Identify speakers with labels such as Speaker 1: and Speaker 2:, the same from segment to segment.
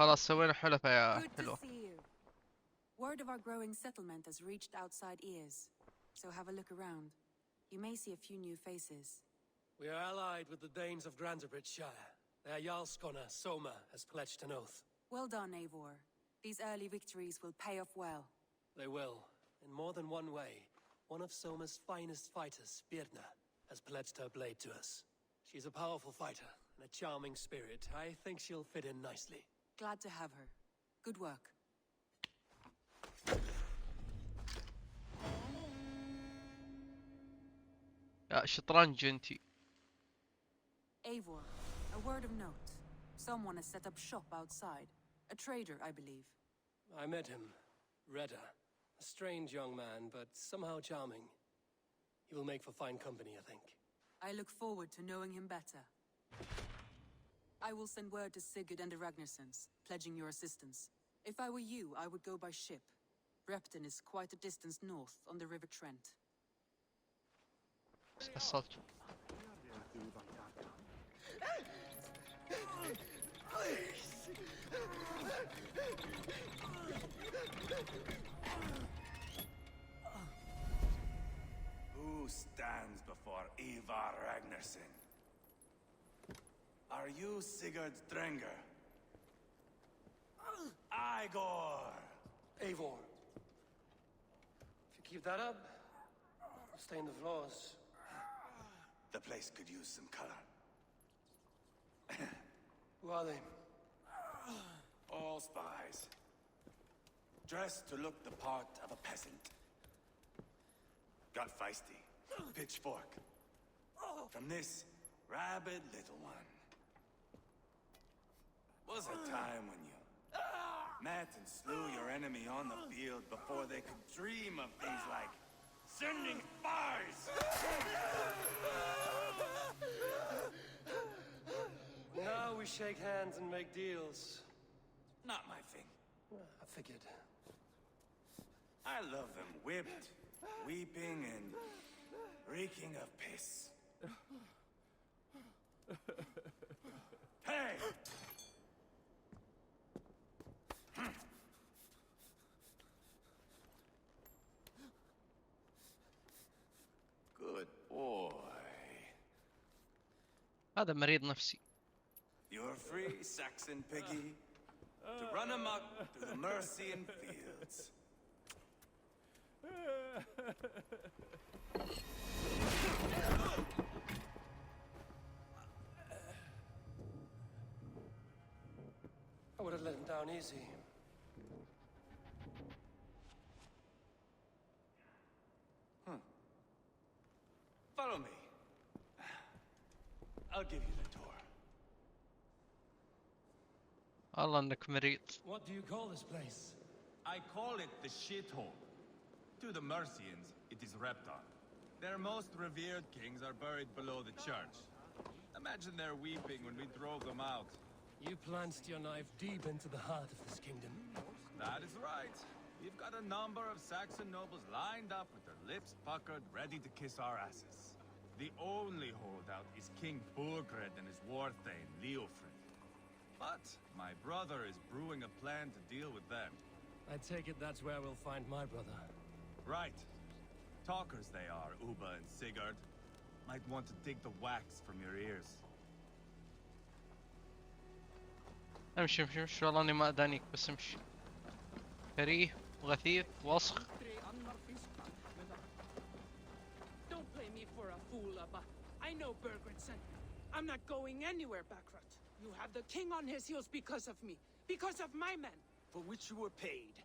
Speaker 1: خلاص سوينا حلفة يا
Speaker 2: Good to
Speaker 1: حلوة.
Speaker 2: see you. Word of our growing settlement has reached outside ears, so have a look around. You may see a few new faces.
Speaker 3: We are allied with the Danes of Shire. Their Jarl Skona, Soma, has pledged an oath.
Speaker 2: Well done, Eivor. These early victories will pay off well.
Speaker 3: They will, in more than one way. One of Soma's finest fighters, Birna, has pledged her blade to us. She's a powerful fighter and a charming spirit. I think she'll fit in nicely.
Speaker 2: Glad to have her. Good work.
Speaker 1: يا شطرنج انتي.
Speaker 2: Eivor, a word of note. Someone has set up shop outside. A trader, I believe.
Speaker 3: I met him. Redda. A strange young man, but somehow charming. He will make for fine company, I think.
Speaker 2: I look forward to knowing him better. I will send word to Sigurd and the Ragnarsons, pledging your assistance. If I were you, I would go by ship. Repton is quite a distance north on the River Trent.
Speaker 1: حصلت.
Speaker 4: Who stands before Ivar Ragnarsson? Are you Sigurd Drenger? Igor!
Speaker 3: Eivor. If you keep that up, you'll stain the floors.
Speaker 4: The place could use some color.
Speaker 3: Who are they?
Speaker 4: All spies. Dressed to look the part of a peasant. Got feisty. Pitchfork. From this rabid little one. Was a time when you met and slew your enemy on the field before they could dream of things like sending spies!
Speaker 3: Now we shake hands and make deals.
Speaker 4: Not my thing.
Speaker 3: I figured.
Speaker 4: I love them whipped, weeping, and reeking of piss. Hey! Good boy.
Speaker 1: هذا مريض نفسي.
Speaker 4: You're free, Saxon piggy, to run amok through the Mercian fields.
Speaker 3: I would have let him down easy.
Speaker 4: Follow me. I'll give you the tour.
Speaker 1: والله انك مريض.
Speaker 3: What do you call this place?
Speaker 5: I call it the shithole. To the Mercians, it is Repton. Their most revered kings are buried below the church. Imagine their weeping when we drove them out.
Speaker 3: You plunged your knife deep into the heart of this kingdom.
Speaker 5: That is right. We've got a number of Saxon nobles lined up with their lips puckered, ready to kiss our asses. The only holdout is King Burgred and his war thane, Leofrid. But my brother is brewing a plan to deal with them.
Speaker 3: I take it that's where we'll find my brother.
Speaker 5: Right. Talkers they are, Uba and Sigurd. Might want to dig the wax from your ears.
Speaker 1: امشي امشي امشي والله اني ما ادانيك بس امشي. كريه وغثيث وسخ.
Speaker 6: Don't play me for a fool, Abba. I know Burgred sent me. I'm not going anywhere, Backrot. You have the king on his heels because of me. Because of my men.
Speaker 7: For which you were paid.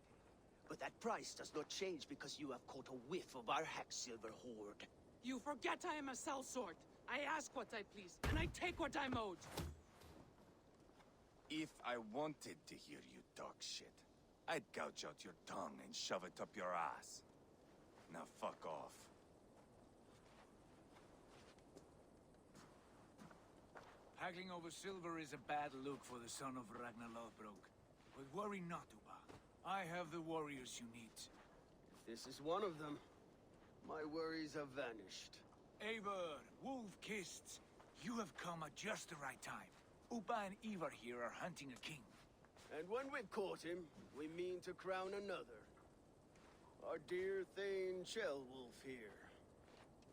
Speaker 7: But that price does not change because you have caught a whiff of our hack-silver hoard.
Speaker 6: You forget I am a sellsword. I ask what I please, and I take what I'm owed.
Speaker 4: If I wanted to hear you talk shit, I'd gouge out your tongue and shove it up your ass. Now fuck off.
Speaker 8: Haggling over silver is a bad look for the son of Ragnarlorthbrook. But worry not, Uba. I have the warriors you need.
Speaker 7: If this is one of them, my worries have vanished.
Speaker 8: Eivor, wolf-kissed, you have come at just the right time. Uba and Ivar here are hunting a king.
Speaker 7: And when we've caught him, we mean to crown another. Our dear Thane Shellwolf here.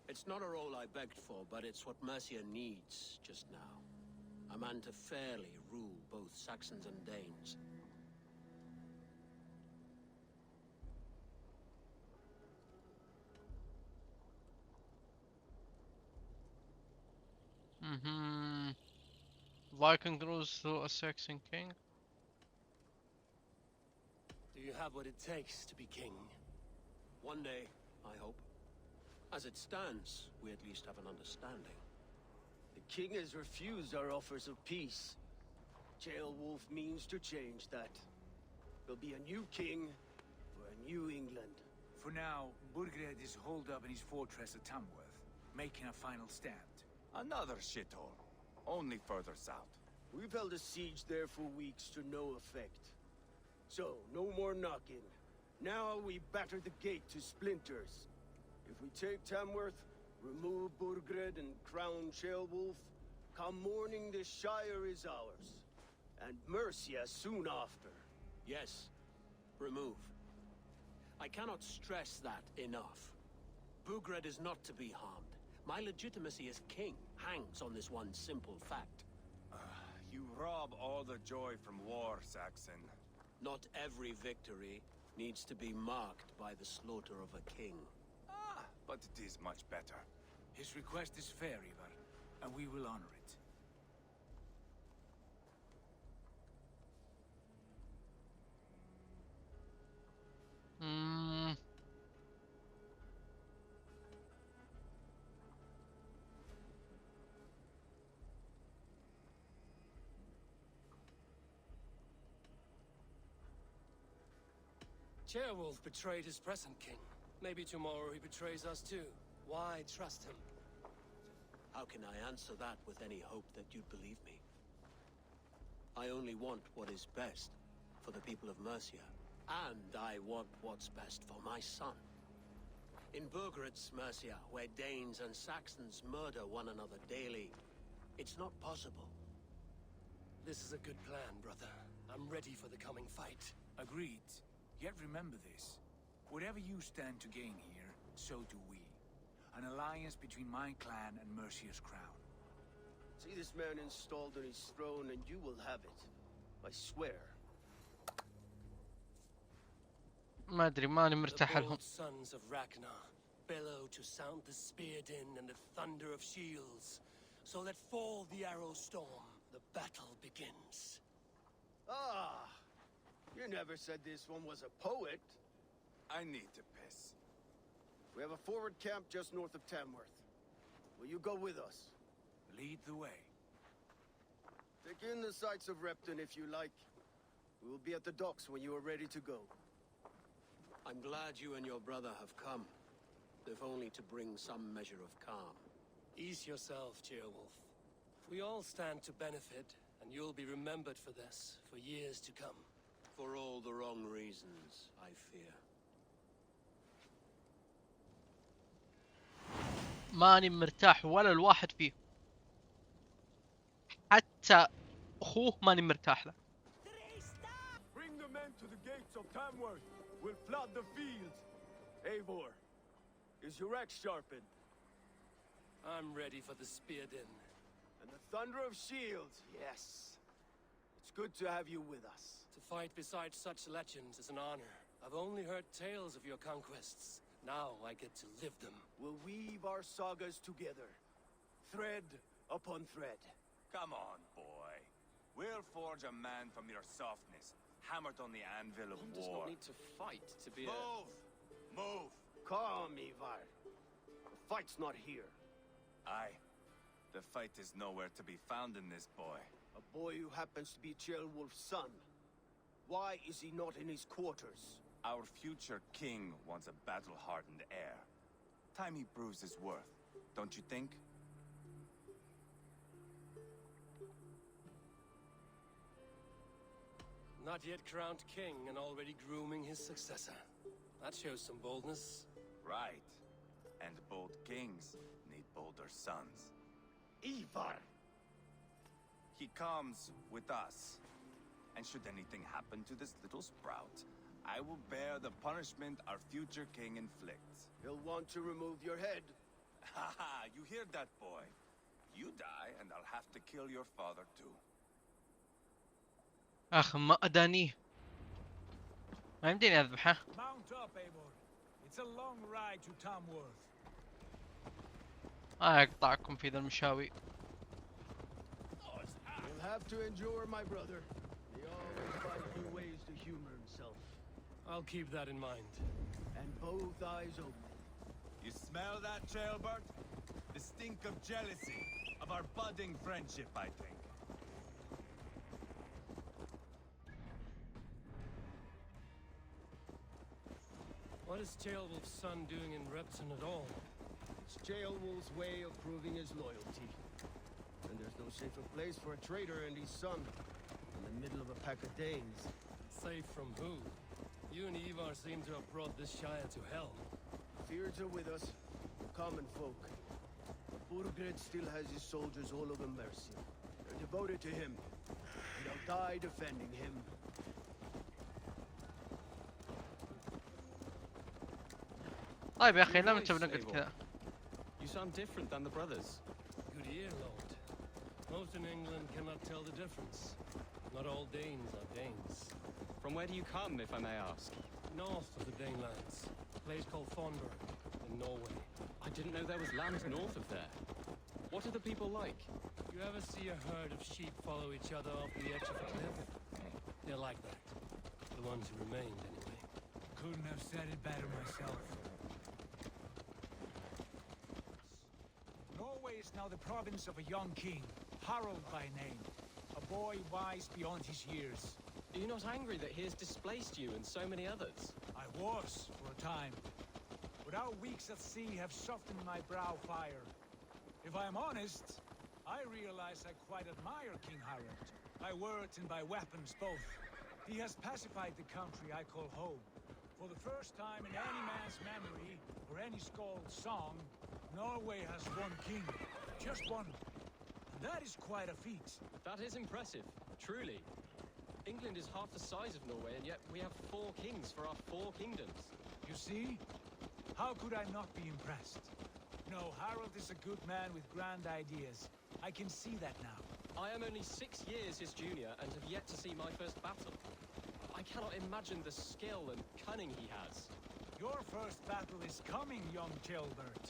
Speaker 9: It's not a role I begged for, but it's what Mercia needs just now. A man to fairly rule both Saxons and Danes.
Speaker 1: Viking rules through a Saxon king.
Speaker 3: Do you have what it takes to be king?
Speaker 9: One day, I hope. As it stands, we at least have an understanding.
Speaker 7: The king has refused our offers of peace. Shellwolf means to change that. There'll be a new king for a new England.
Speaker 8: For now, Burgred is holed up in his fortress at Tamworth, making a final stand.
Speaker 5: Another shithole. Only further south.
Speaker 7: We've held a siege there for weeks to no effect. So, no more knocking. Now we batter the gate to splinters. If we take Tamworth, remove Burgred and crown Shellwolf, come morning the Shire is ours. And Mercia soon after.
Speaker 9: Yes, remove. I cannot stress that enough. Burgred is not to be harmed. My legitimacy as king hangs on this one simple fact.
Speaker 5: You rob all the joy from war, Saxon.
Speaker 9: Not every victory needs to be marked by the slaughter of a king.
Speaker 5: But it is much better.
Speaker 8: His request is fair, Ivar, and we will honor it.
Speaker 3: Shellwolf betrayed his present king. Maybe tomorrow he betrays us too. Why trust him?
Speaker 9: How can I answer that with any hope that you'd believe me? I only want what is best for the people of Mercia. And I want what's best for my son. In Burgred's Mercia, where Danes and Saxons murder one another daily, it's not possible.
Speaker 3: This is a good plan, brother. I'm ready for the coming fight.
Speaker 8: Agreed. Yet remember this. Whatever you stand to gain here, so do we. An alliance between my clan and Mercia's crown.
Speaker 7: See this man installed on his throne and you will have it. I swear.
Speaker 1: ما ادري ماني مرتاح
Speaker 3: The
Speaker 1: لهم.
Speaker 3: bold sons of Ragnar bellow to sound the spear din and the thunder of shields. So let fall the arrow storm. The battle begins.
Speaker 7: Ah! You never said this one was a poet.
Speaker 5: I need to piss.
Speaker 7: We have a forward camp just north of Tamworth. Will you go with us?
Speaker 8: Lead the way.
Speaker 7: Take in the sights of Repton if you like. We will be at the docks when you are ready to go.
Speaker 9: I'm glad you and your brother have come, if only to bring some measure of calm.
Speaker 3: Ease yourself, Shellwolf. We all stand to benefit, and you'll be remembered for this for years to come.
Speaker 9: For all the wrong reasons, I fear.
Speaker 1: ماني مرتاح ولا الواحد فيه. حتى أخوه ماني مرتاح له.
Speaker 7: Bring the men to the gates of Tamworth. We'll flood the fields. Eivor, is your axe sharpened?
Speaker 3: I'm ready for the spear din.
Speaker 7: And the thunder of shields, yes. It's good to have you with us.
Speaker 3: To fight beside such legends is an honor. I've only heard tales of your conquests. Now I get to live them.
Speaker 7: We'll weave our sagas together. Thread upon thread.
Speaker 5: Come on, boy. We'll forge a man from your softness, hammered on the anvil of
Speaker 3: One does
Speaker 5: war.
Speaker 3: not need to fight to be
Speaker 5: Move! Move!
Speaker 7: Calm, Ivar. The fight's not here.
Speaker 5: Aye. The fight is nowhere to be found in this boy.
Speaker 7: A boy who happens to be Shellwolf's son. Why is he not in his quarters?
Speaker 5: Our future king wants a battle-hardened heir. Time he proves his worth, don't you think?
Speaker 3: Not yet crowned king and already grooming his successor. That shows some boldness.
Speaker 5: Right. And bold kings need bolder sons.
Speaker 7: Ivar!
Speaker 5: He comes with us. And and should anything happen to this little sprout, I will bear the punishment our future king inflicts.
Speaker 7: He'll want to remove your head.
Speaker 5: Haha, you hear that, boy? You die, and I'll have to kill your father too.
Speaker 1: اخ ما ادانيه ما يمديني اذبحه.
Speaker 8: Mount up, Eivor. It's a long ride to Tamworth.
Speaker 1: اقطعكم في ذا المشاوي.
Speaker 7: You'll have to endure, my brother. He always finds new ways to humor himself.
Speaker 3: I'll keep that in mind.
Speaker 7: And both eyes open.
Speaker 5: You smell that, Trailbird? The stink of jealousy, of our budding friendship, I think.
Speaker 3: What is Ceolwulf's son doing in Repton at all?
Speaker 7: It's Ceolwulf's way of proving his loyalty. And there's no safer place for a traitor and his son in the middle of a pack of Danes.
Speaker 3: Safe from who? You and Ivar seem to have brought this Shire to hell.
Speaker 7: Fears are with us, the common folk. But Burgred still has his soldiers all over Mercia. They're devoted to him. And they'll die defending him.
Speaker 1: طيب يا اخي لما انت بنقعد كذا.
Speaker 10: You sound different than the brothers.
Speaker 3: Good ear, Lord. Most in England cannot tell the difference. Not all Danes are Danes.
Speaker 10: From where do you come, if I may ask?
Speaker 3: North of the Danelands. A place called Thornburg, in Norway.
Speaker 10: I didn't know there was land north of there. What are the people like?
Speaker 3: You ever see a herd of sheep follow each other off the edge of a cliff? They're like that. The ones who remained, anyway.
Speaker 8: Couldn't have said it better myself. Norway is now the province of a young king, Harald by name. A boy wise beyond his years.
Speaker 10: Are you not angry that he has displaced you and so many others?
Speaker 8: I was, for a time. But our weeks at sea have softened my brow fire. If I am honest, I realize I quite admire King Harald. By words and by weapons both. He has pacified the country I call home. For the first time in any man's memory, or any skald's song, Norway has one king. Just one. And that is quite a feat.
Speaker 10: That is impressive, truly. England is half the size of Norway, and yet we have 4 kings for our 4 kingdoms.
Speaker 8: You see? How could I not be impressed? No, Harald is a good man with grand ideas. I can see that now.
Speaker 10: I am only 6 years his junior and have yet to see my first battle. I cannot imagine the skill and cunning he has.
Speaker 8: Your first battle is coming, young Ceolbert.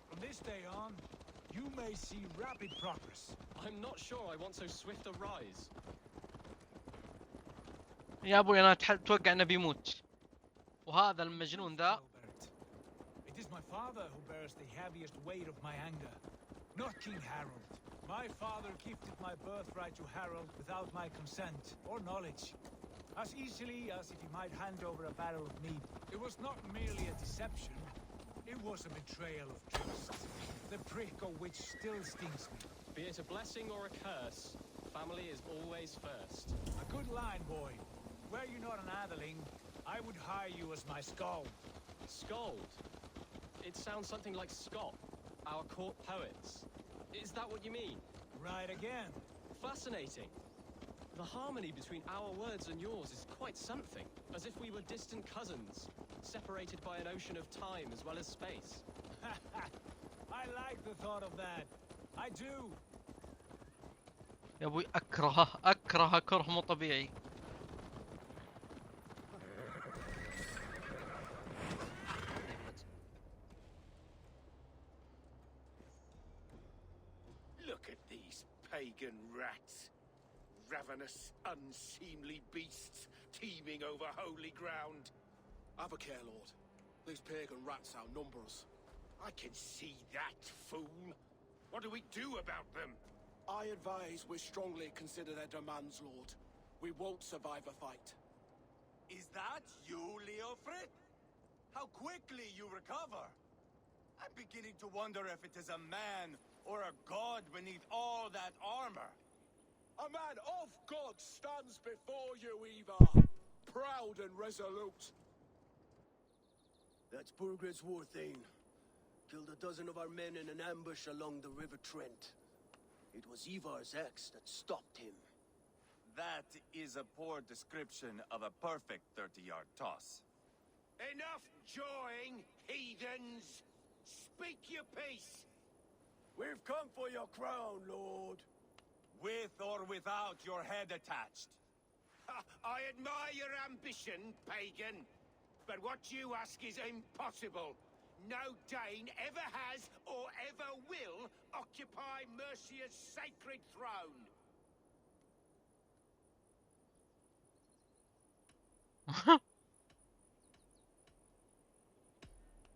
Speaker 8: From this day on, you may see rapid progress.
Speaker 10: I'm not sure I want so swift a rise.
Speaker 1: يا ابوي انا اتوقع انه بيموت. وهذا المجنون ذا.
Speaker 8: It is my father who bears the heaviest weight of my anger, not King Harald. My father gifted my birthright to Harald without my consent or knowledge. As easily as if he might hand over a barrel of meat. It was not merely a deception. It was a betrayal of trust. The prick of which still stings me.
Speaker 10: Be it a blessing or a curse, family is always first.
Speaker 8: A good line, boy. Were you not an atheling, I would hire you as my skald.
Speaker 10: Skald? It sounds something like Scott, our court poets. Is that what you mean?
Speaker 8: Right again.
Speaker 10: Fascinating. The harmony between our words and yours is quite something. As if we were distant cousins, separated by an ocean of time as well as space.
Speaker 8: I like the thought of that. I do.
Speaker 1: يا ابوي اكرهه كره مو طبيعي.
Speaker 7: Look at these pagan rats. Ravenous, unseemly beasts teeming over holy ground.
Speaker 11: Have a care, Lord. These pagan rats outnumber us.
Speaker 7: I can see that, fool. What do we do about them?
Speaker 11: I advise we strongly consider their demands, Lord. We won't survive a fight.
Speaker 4: Is that you, Leofrid? How quickly you recover! I'm beginning to wonder if it is a man or a god beneath all that armor.
Speaker 11: A man of God stands before you, Ivar. Proud and resolute.
Speaker 7: That's Burgred's war thane. Killed a dozen of our men in an ambush along the River Trent. It was Ivar's axe that stopped him.
Speaker 4: That is a poor description of a perfect 30-yard toss.
Speaker 7: Enough jawing, heathens! Speak your piece! We've come for your crown, Lord.
Speaker 4: With or without your head attached.
Speaker 7: I admire your ambition, pagan. But what you ask is impossible. No Dane ever has or ever will occupy Mercia's sacred throne.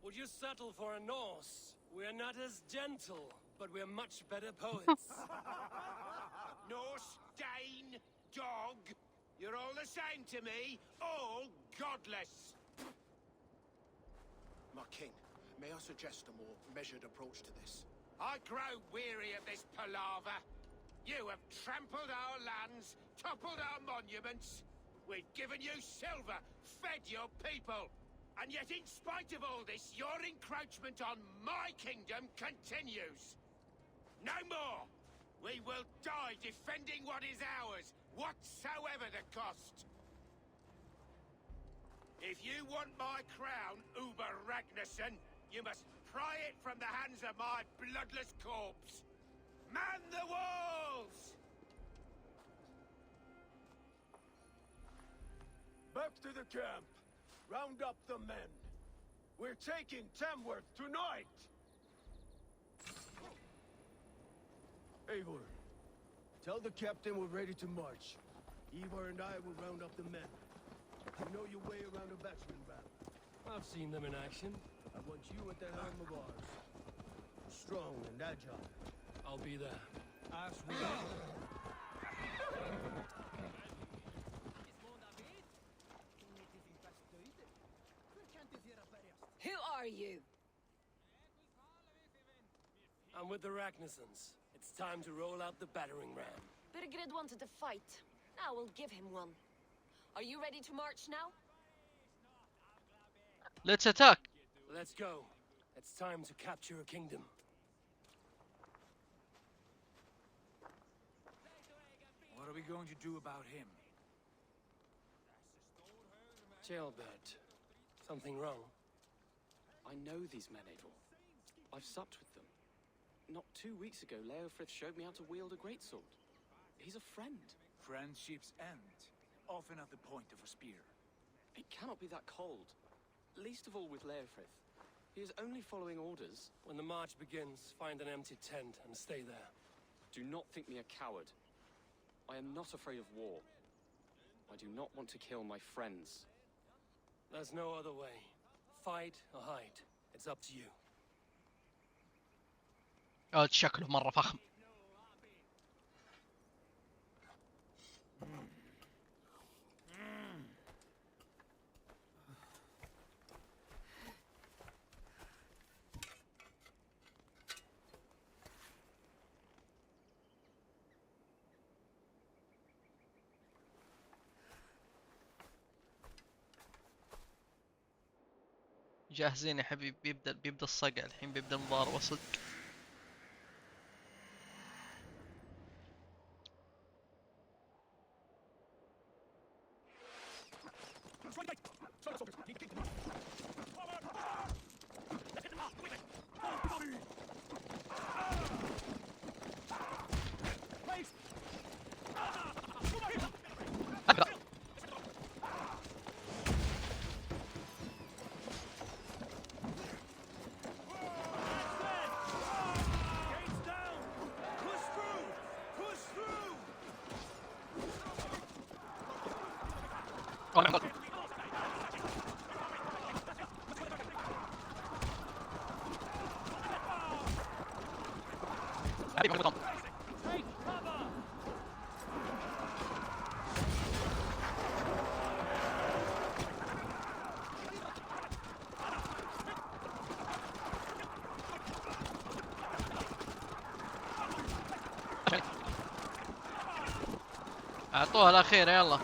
Speaker 3: Would you settle for a Norse? We're not as gentle, but we're much better poets.
Speaker 7: Norse, Dane, dog. You're all the same to me. All godless.
Speaker 11: My king, may I suggest a more measured approach to this?
Speaker 7: I grow weary of this palaver. You have trampled our lands, toppled our monuments. We've given you silver, fed your people. And yet in spite of all this, your encroachment on my kingdom continues. No more! We will die defending what is ours, whatsoever the cost. If you want my crown, Uber Ragnarsson, you must pry it from the hands of my bloodless corpse. Man the walls!
Speaker 11: Back to the camp. Round up the men. We're taking Tamworth tonight!
Speaker 7: Eivor, tell the captain we're ready to march. Eivor and I will round up the men. You know your way around a battering ram.
Speaker 3: I've seen them in action.
Speaker 7: I want you at the helm of ours. Strong and agile.
Speaker 3: I'll be there.
Speaker 8: As we are.
Speaker 12: Who are you?
Speaker 3: I'm with the Ragnarsons. It's time to roll out the battering ram.
Speaker 12: Birgrid wanted to fight. Now we'll give him one. Are you ready to march now?
Speaker 1: Let's attack.
Speaker 3: Let's go. It's time to capture a kingdom.
Speaker 8: What are we going to do about him?
Speaker 3: Jailbird. Something wrong?
Speaker 10: I know these men, Eivor. I've supped with them. Not 2 weeks ago, Leofrith showed me how to wield a greatsword. He's a friend.
Speaker 8: Friendships end, often at the point of a spear.
Speaker 10: It cannot be that cold. Least of all with Leofrith. He is only following orders.
Speaker 3: When the march begins, find an empty tent and stay there.
Speaker 10: Do not think me a coward. I am not afraid of war. I do not want to kill my friends.
Speaker 3: There's no other way. Fight or hide. It's up to you.
Speaker 1: شكله مرة فخم. جاهزين يا حبيبي. بيبدأ الصقع الحين. بيبدأ المضاربة صدق. اعطوها الاخيرة يلا.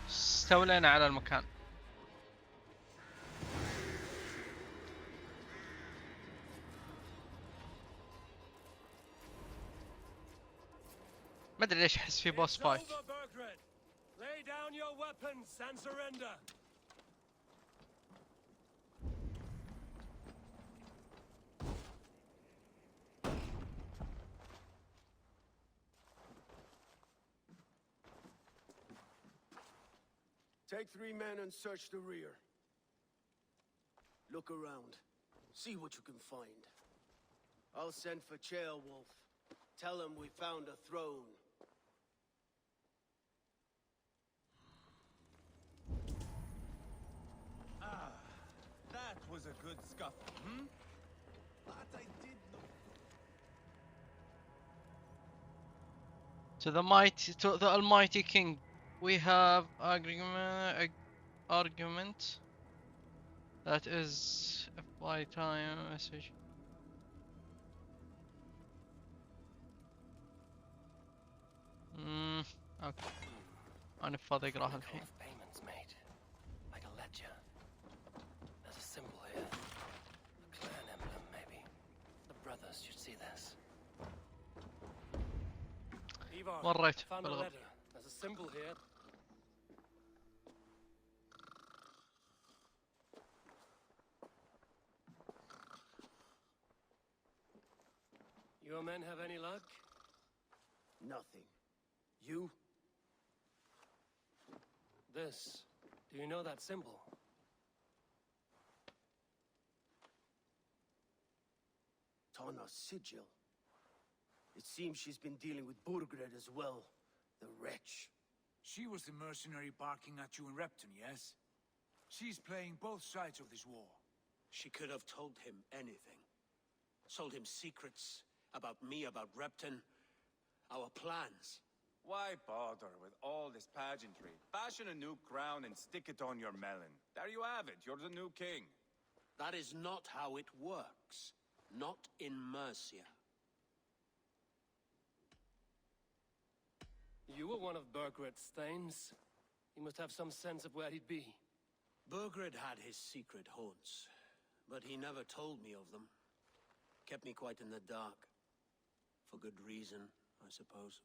Speaker 1: استولينا على المكان. ما ادري ليش احس في بوس فايت.
Speaker 3: Lay down your weapons and surrender.
Speaker 7: Take 3 men and search the rear. Look around. See what you can find. I'll send for Wolf. Tell him we found a throne.
Speaker 4: Ah, that was a good scuffle, hmm? But I did look
Speaker 1: To the Almighty King, we have argument. That is a fly time message. اوكي. انا فاضي اقراها الحين.
Speaker 3: Payments made, like a ledger. There's a symbol here, a clan emblem, maybe. The brothers should see this. Ivar,
Speaker 1: مريت
Speaker 3: found a
Speaker 1: بالغلط.
Speaker 3: letter. There's a symbol here. Your men have any luck?
Speaker 7: Nothing. You?
Speaker 3: This. Do you know that symbol?
Speaker 7: Tana's sigil. It seems she's been dealing with Burgred as well. The wretch.
Speaker 8: She was the mercenary barking at you in Repton, yes? She's playing both sides of this war.
Speaker 9: She could have told him anything. Sold him secrets about me, about Repton, our plans.
Speaker 4: Why bother with all this pageantry? Fashion a new crown and stick it on your melon. There you have it, you're the new king.
Speaker 9: That is not how it works. Not in Mercia.
Speaker 3: You were one of Burgred's thanes. He must have some sense of where he'd be.
Speaker 9: Burgred had his secret haunts, but he never told me of them. Kept me quite in the dark. For good reason, I suppose.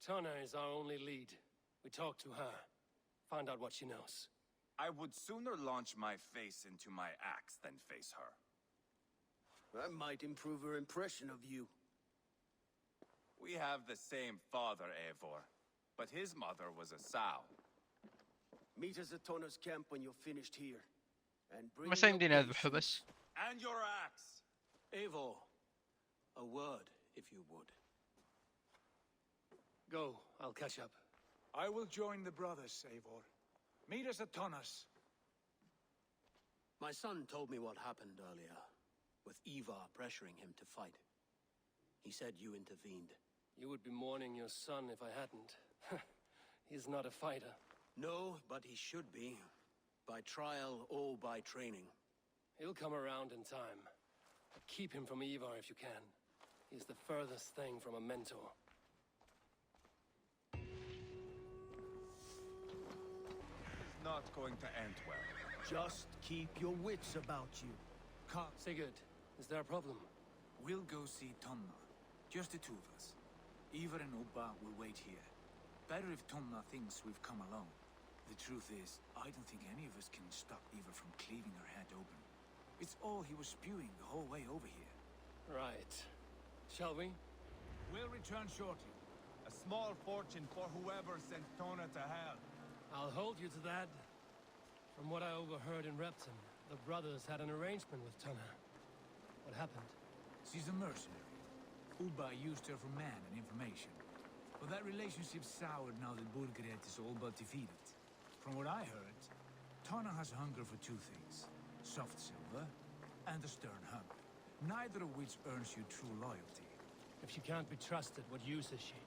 Speaker 3: Tana is our only lead. We talk to her. Find out what she knows.
Speaker 4: I would sooner launch my face into my axe than face her.
Speaker 7: That might improve her impression of you.
Speaker 4: We have the same father, Eivor, but his mother was a sow.
Speaker 7: Meet us at Tana's camp when you're finished here. And bring
Speaker 1: ما يمديني اذبحه بس.
Speaker 4: And your axe!
Speaker 9: Eivor, a word, if you would.
Speaker 3: Go, I'll catch up.
Speaker 8: I will join the brothers, Eivor. Meet us at Tana's.
Speaker 9: My son told me what happened earlier, with Ivar pressuring him to fight. He said you intervened.
Speaker 3: You would be mourning your son if I hadn't. He's not a fighter.
Speaker 9: No, but he should be. By trial or by training.
Speaker 3: He'll come around in time. But keep him from Ivar if you can. He's the furthest thing from a mentor.
Speaker 4: It's not going to end well.
Speaker 7: Just keep your wits about you.
Speaker 8: Come,
Speaker 3: Sigurd, is there a problem?
Speaker 8: we'll go see Tonna. Just the two of us. Ivar and Ubba will wait here. Better if Tonna thinks we've come alone. The truth is, I don't think any of us can stop Ivar from cleaving her head open. It's all he was spewing the whole way over here.
Speaker 3: Right. Shall we?
Speaker 8: We'll return shortly.
Speaker 4: A small fortune for whoever sent Tona to hell.
Speaker 3: I'll hold you to that. From what I overheard in Repton, the brothers had an arrangement with Tana. What happened?
Speaker 8: She's a mercenary. Ubba used her for man and information. But that relationship soured now that Burgred is all but defeated. From what I heard, Tana has hunger for two things. Soft silver and a stern hump. Neither of which earns you true loyalty.
Speaker 3: If she can't be trusted, what use is she?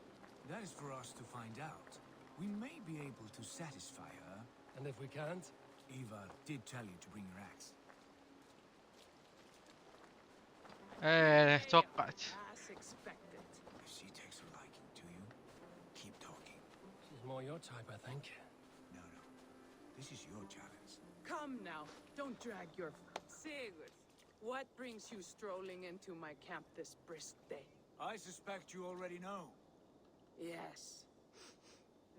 Speaker 8: That is for us to find out. We may be able to satisfy her.
Speaker 3: And if we can't?
Speaker 8: Eva did tell you to bring your axe.
Speaker 1: توقعت.
Speaker 6: As expected.
Speaker 8: If she takes a liking to you, keep talking.
Speaker 3: She's more your type, I think.
Speaker 8: No. This is your challenge.
Speaker 6: Come now, don't drag your... Sigurd, what brings you strolling into my camp this brisk day?
Speaker 8: I suspect you already know.
Speaker 6: Yes.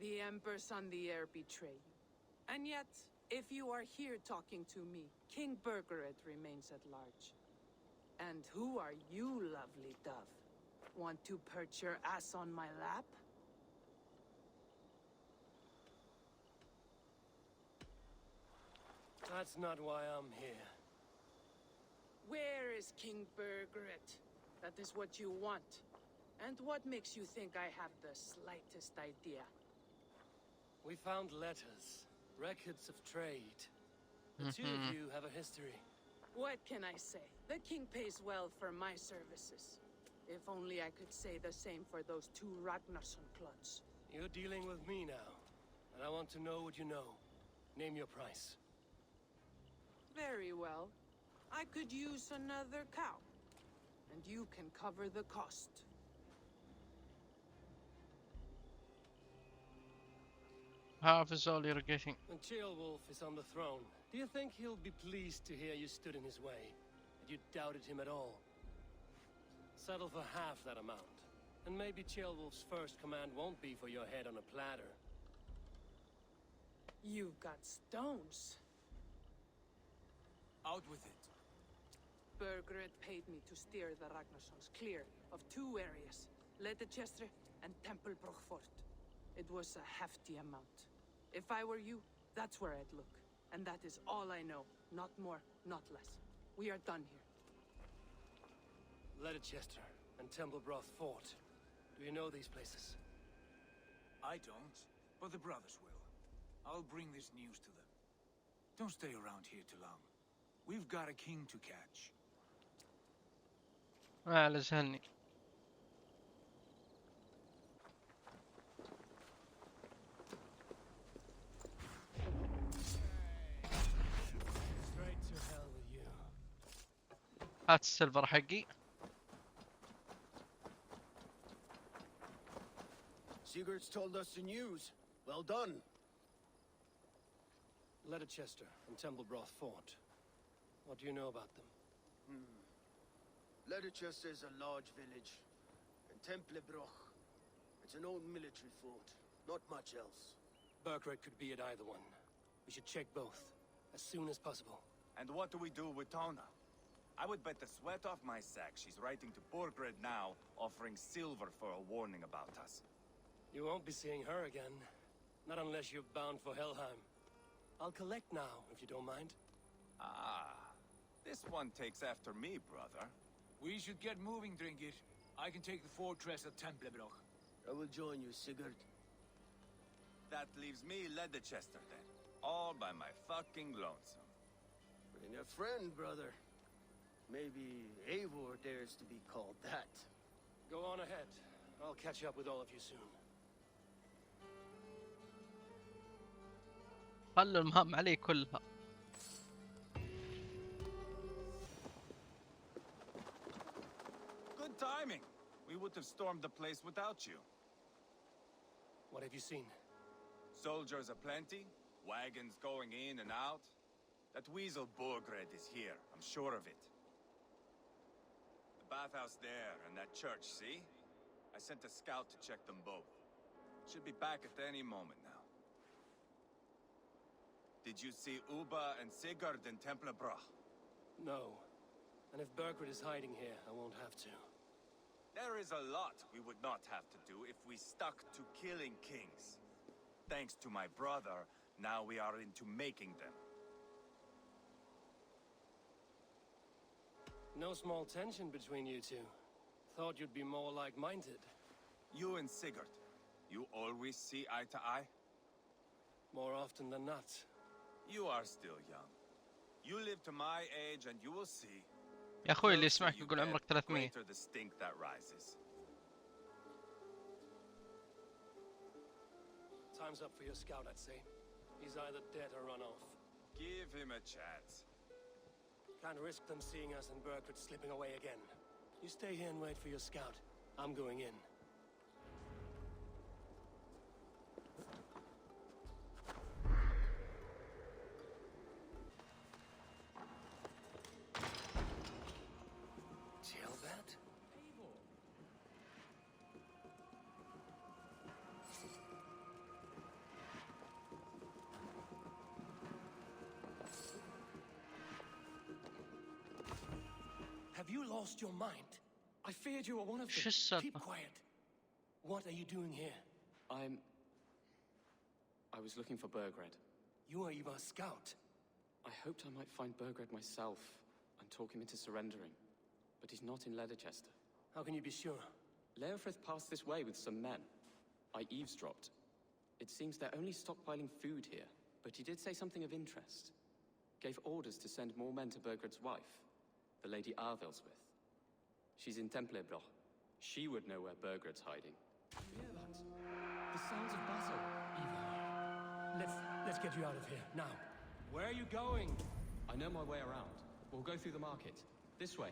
Speaker 6: The Emperor's on the air betray you. And yet, if you are here talking to me, King Bergeret remains at large. And who are you, lovely dove? Want to perch your ass on my lap?
Speaker 3: That's not why I'm here.
Speaker 6: Where is King Bergeret? That is what you want. And what makes you think I have the slightest idea?
Speaker 3: We found letters, records of trade. The two of you have a history.
Speaker 6: What can I say? The king pays well for my services. If only I could say the same for those two Ragnarsson clods.
Speaker 3: You're dealing with me now, and I want to know what you know. Name your price.
Speaker 6: Very well. I could use another cow. And you can cover the cost.
Speaker 1: Half is all you're getting.
Speaker 3: When Ceolwulf is on the throne, do you think he'll be pleased to hear you stood in his way? That you doubted him at all? Settle for half that amount. And maybe Ceolwulf's first command won't be for your head on a platter.
Speaker 6: You've got stones.
Speaker 8: Out with it.
Speaker 6: Bergeret paid me to steer the Ragnarssons clear of two areas, Leicester and Templebrook Fort. It was a hefty amount. If I were you, that's where I'd look. And that is all I know. Not more, not less. We are done here.
Speaker 3: Leicester and Templebrook Fort. Do you know these places?
Speaker 8: I don't, but the brothers will. I'll bring this news to them. Don't stay around here too long. We've got a king to catch.
Speaker 1: على زهني.
Speaker 3: Straight to hell with you.
Speaker 1: هات السيلفر حقي.
Speaker 7: Sigurd's told us the news. Well done.
Speaker 3: Leicester and Templebrook Fort. What do you know about them?
Speaker 7: Leicester is a large village. And Templebrook, it's an old military fort. Not much else.
Speaker 3: Bergeret could be at either one. We should check both, as soon as possible.
Speaker 4: And what do we do with Tona? I would bet the sweat off my sack she's writing to Borgred now, offering silver for a warning about us.
Speaker 3: You won't be seeing her again. Not unless you're bound for Helheim. I'll collect now, if you don't mind.
Speaker 4: Ah, this one takes after me, brother.
Speaker 8: We should get moving, Dringir. I can take the fortress at Templebrook.
Speaker 7: I will join you, Sigurd.
Speaker 4: That leaves me Leicester then. All by my fucking lonesome.
Speaker 7: Bring a friend, brother. Maybe Eivor dares to be called that.
Speaker 3: Go on ahead. I'll catch up with all of you soon.
Speaker 1: خلوا المهام علي كلها.
Speaker 4: Good timing. We would have stormed the place without you.
Speaker 3: What have you seen?
Speaker 4: Soldiers aplenty, wagons going in and out. That weasel Borgred is here, I'm sure of it. The bathhouse there and that church, see? I sent a scout to check them both. Should be back at any moment now. Did you see Uba and Sigurd in Templebrook?
Speaker 3: No. And if Bergred is hiding here, I won't have to.
Speaker 4: There is a lot we would not have to do if we stuck to killing kings. Thanks to my brother, now we are into making them.
Speaker 3: No small tension between you two. Thought you'd be more like-minded.
Speaker 4: You and Sigurd, you always see eye to eye?
Speaker 3: More often than not.
Speaker 4: You are still young. You live to my age and you will see.
Speaker 1: يا أخوي اللي يسمعك يقول عمرك 300.
Speaker 4: Greater the stink that rises.
Speaker 3: Time's up for your scout, I'd say. He's either dead or run off.
Speaker 5: Give him a chance.
Speaker 3: Can't risk them seeing us and Burkhardt slipping away again. You stay here and wait for your scout. I'm going in. Have you lost your mind?
Speaker 10: I feared you were one of them.
Speaker 3: Keep quiet. What are you doing here?
Speaker 10: I was looking for Burgred.
Speaker 3: You are Ivar's scout.
Speaker 10: I hoped I might find Burgred myself and talk him into surrendering. But he's not in Leatherchester.
Speaker 3: How can you be sure?
Speaker 10: Leofrith passed this way with some men. I eavesdropped. It seems they're only stockpiling food here, but he did say something of interest. Gave orders to send more men to Burgred's wife, the Lady Arvelswith. She's in Templebroch. She would know where Burgred's hiding.
Speaker 3: You hear that? The sounds of battle. Ivar, let's get you out of here, now. Where are you going?
Speaker 10: I know my way around. We'll go through the market. This way.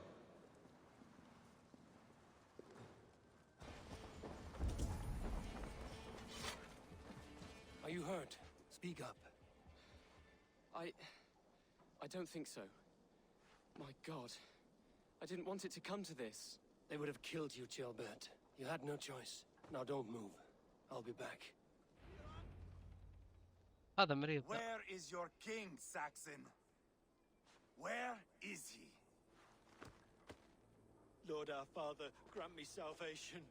Speaker 3: Are you hurt? Speak up.
Speaker 10: I don't think so. My God. I didn't want it to come to this.
Speaker 3: They would have killed you, Chilbert. You had no choice. Now don't move. I'll be back.
Speaker 1: هذا مريض.
Speaker 4: Where is your king, Saxon? Where is he?
Speaker 7: Lord our Father, grant me salvation.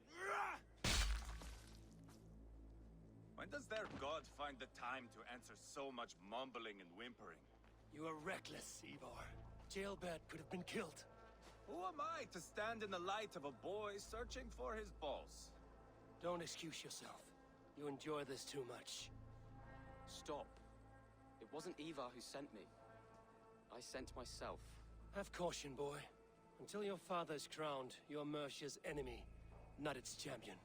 Speaker 5: When does their god find the time to answer so much mumbling and whimpering?
Speaker 3: You are reckless, Ivar. Chilbert could have been killed.
Speaker 5: Who am I to stand in the light of a boy searching for his balls?
Speaker 3: Don't excuse yourself. You enjoy this too much.
Speaker 10: Stop. It wasn't Ivar who sent me. I sent myself.
Speaker 3: Have caution, boy. Until your father's crowned, you're Mercia's enemy, not its champion.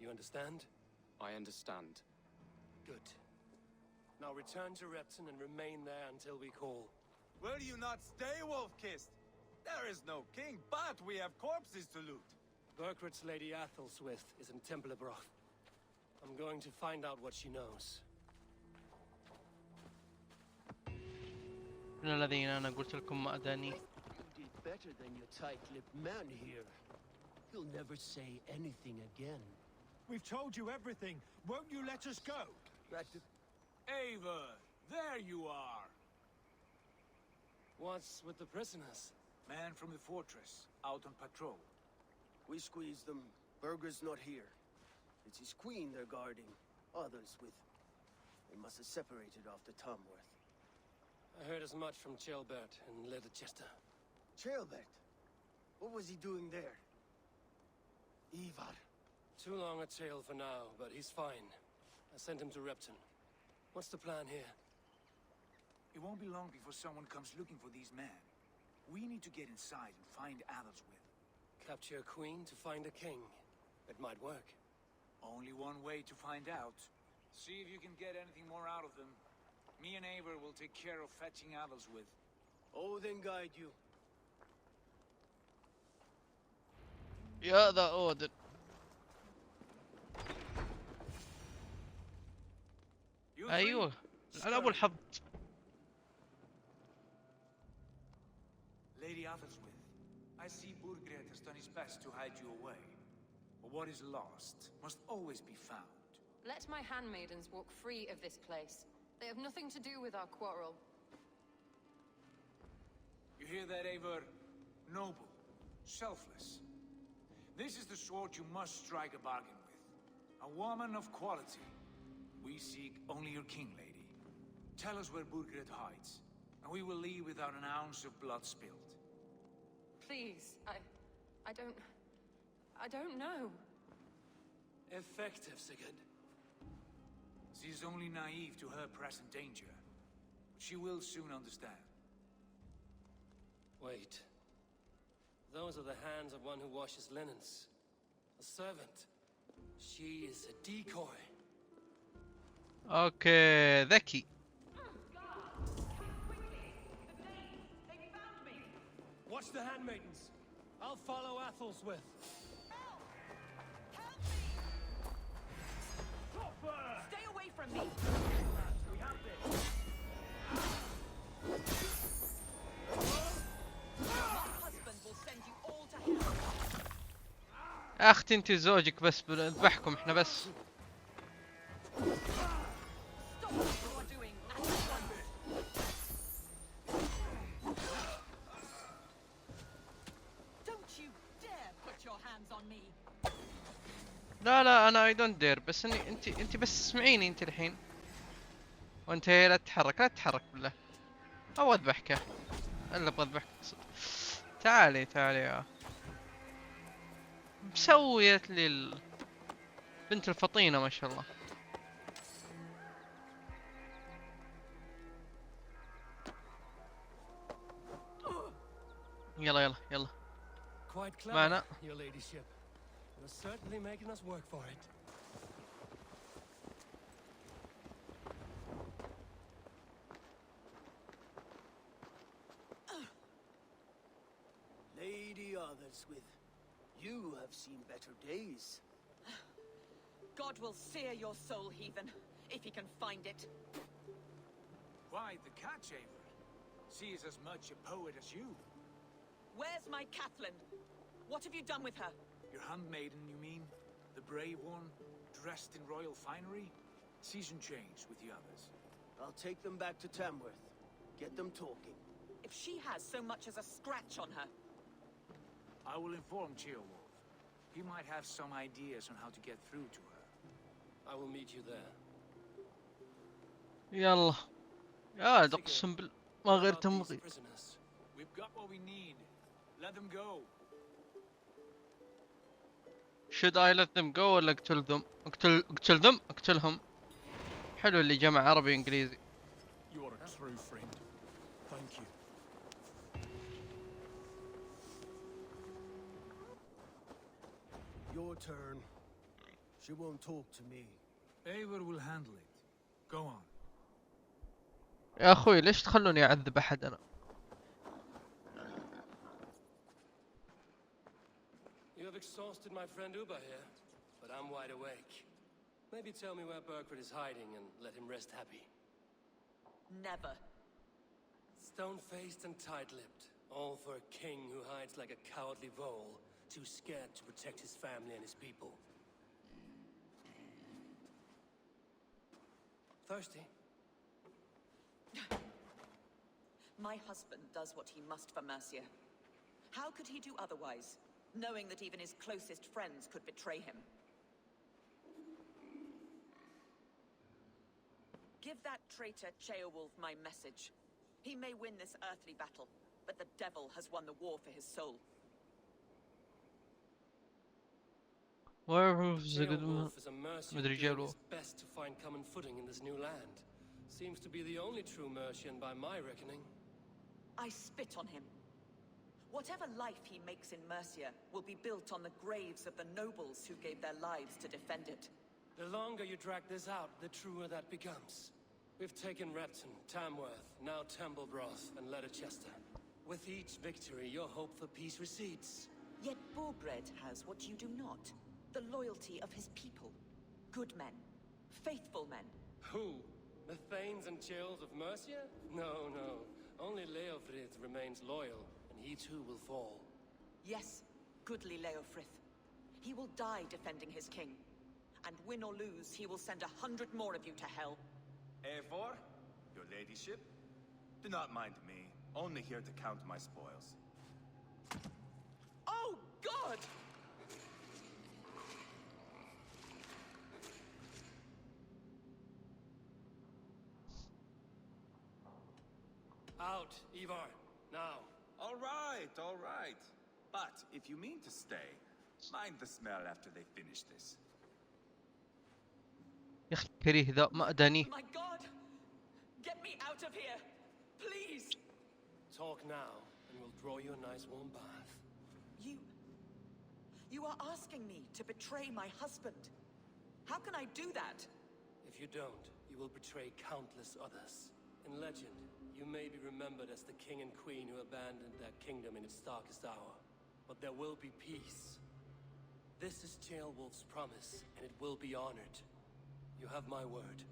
Speaker 3: You understand?
Speaker 10: I understand.
Speaker 3: Good. Now return to Repton and remain there until we call.
Speaker 4: Will you not stay, Wolf-Kissed? There is no king, but we have corpses to loot.
Speaker 3: Burkhart's Lady Athelstwith is in Templebroch. I'm going to find out what she knows.
Speaker 1: إن الذين أنا قلت لكم ما أداني.
Speaker 7: You did better than your tight-lipped man here. He'll never say anything again.
Speaker 8: We've told you everything. Won't you let us go?
Speaker 11: Eivor, there you are.
Speaker 3: What's with the prisoners?
Speaker 11: Man from the fortress, out on patrol.
Speaker 7: We squeezed them. Burger's not here. It's his queen they're guarding. Others with... They must have separated after Tamworth.
Speaker 3: I heard as much from Chilbert in Leatherchester.
Speaker 7: Chilbert? What was he doing there? Ivar.
Speaker 3: Too long a tale for now, but he's fine. I sent him to Repton. What's the plan here?
Speaker 11: It won't be long before someone comes looking for these men. We need to get inside and find Adelswith.
Speaker 3: Capture a queen to find a king. It might work.
Speaker 11: Only one way to find out. See if you can get anything more out of them. Me and Eivor will take care of fetching Adelswith.
Speaker 7: Odin guide you.
Speaker 1: يا ذا أودن. أيوه. الألعاب والحظ.
Speaker 11: Lady Adelswith, I see Burgred has done his best to hide you away. But what is lost must always be found.
Speaker 12: Let my handmaidens walk free of this place. They have nothing to do with our quarrel.
Speaker 11: You hear that, Eivor? Noble, selfless. This is the sword you must strike a bargain with. A woman of quality. We seek only your king, lady. Tell us where Burgred hides, and we will leave without an ounce of blood spilled.
Speaker 12: Please, I don't know.
Speaker 3: Effective, Sigurd.
Speaker 11: She is only naive to her present danger. But she will soon understand.
Speaker 3: Wait. Those are the hands of one who washes linens. A servant. She is a decoy.
Speaker 1: اوكي ذكي.
Speaker 3: Watch the handmaidens. I'll follow Athel's.
Speaker 12: Stay away from me!
Speaker 3: We have this.
Speaker 12: My husband will send you all to hell!
Speaker 1: يا اختي انت زوجك بس بنذبحكم احنا بس.
Speaker 12: Stop what you are doing at once! Don't you dare put your hands on me!
Speaker 1: لا انا اي دونت دير، بس اني انت بس اسمعيني انت الحين. وانت لا تتحرك لا تتحرك بالله، او اذبحك. الا ابغى اذبحك صدق. تعالي يا مسوية لي بنت الفطينة ما شاء الله. يلا
Speaker 3: Quite clever,
Speaker 1: معنا.
Speaker 3: your ladyship. You're certainly making us work for it.
Speaker 7: Lady Otherswith, you have seen better days.
Speaker 12: God will sear your soul, heathen, if he can find it.
Speaker 8: Why, the cat shaver? She is as much a poet as you.
Speaker 12: Where's my Catherine? What have you done with her?
Speaker 8: Your handmaiden, you mean? The brave one, dressed in royal finery? Season change with the others.
Speaker 7: I'll take them back to Tamworth. Get them talking.
Speaker 12: If she has so much as a scratch on her.
Speaker 8: I will inform Cheerwolf. He might have some ideas on how to get through to her.
Speaker 3: I will meet you there.
Speaker 1: يلا يا اقسم بالله ما غير تمغي.
Speaker 8: We've got what we need. Let them go.
Speaker 1: Should I let them go ولا اقتلهم. حلو اللي جمع عربي انجليزي.
Speaker 11: You are a true friend. Thank you.
Speaker 7: Your turn. She won't talk to me.
Speaker 8: Eivor will handle it. Go on.
Speaker 1: يا اخوي ليش تخلوني اعذب احد انا؟
Speaker 3: You have exhausted my friend Uba here, but I'm wide awake. Maybe tell me where Burkred is hiding and let him rest happy.
Speaker 12: Never.
Speaker 3: Stone-faced and tight-lipped, all for a king who hides like a cowardly vole, too scared to protect his family and his people. Thirsty?
Speaker 12: My husband does what he must for Mercia. How could he do otherwise, knowing that even his closest friends could betray him? Give that traitor Ceolwulf my message. He may win this earthly battle, but the devil has won the war for his soul.
Speaker 3: Ceolwulf is a Mercian doing his best to find common footing in this new land. Seems to be the only true Mercian by my reckoning.
Speaker 12: I spit on him. Whatever life he makes in Mercia will be built on the graves of the nobles who gave their lives to defend it.
Speaker 3: The longer you drag this out, the truer that becomes. We've taken Repton, Tamworth, now Temblebroth, and Letterchester. With each victory, your hope for peace recedes.
Speaker 12: Yet Borgred has what you do not. The loyalty of his people. Good men. Faithful men.
Speaker 3: Who? The Thanes and Chills of Mercia? No. Only Leofrith remains loyal, and he too will fall.
Speaker 12: Yes, goodly Leofrith. He will die defending his king. And win or lose, he will send 100 more of you to hell.
Speaker 5: Eivor, your ladyship, do not mind me. Only here to count my spoils.
Speaker 12: Oh, God!
Speaker 3: Out, Ivar, now.
Speaker 5: All right. But if you mean to stay, mind the smell after they finish this.
Speaker 1: يا اخي كريه ذا ما اداني.
Speaker 12: My God! Get me out of here! Please!
Speaker 3: Talk now, and we'll draw you a nice warm bath.
Speaker 12: You are asking me to betray my husband. How can I do that?
Speaker 3: If you don't, you will betray countless others. In legend, you may be remembered as the king and queen who abandoned their kingdom in its darkest hour. But there will be peace. This is Tailwolf's promise, and it will be honored. You have my word.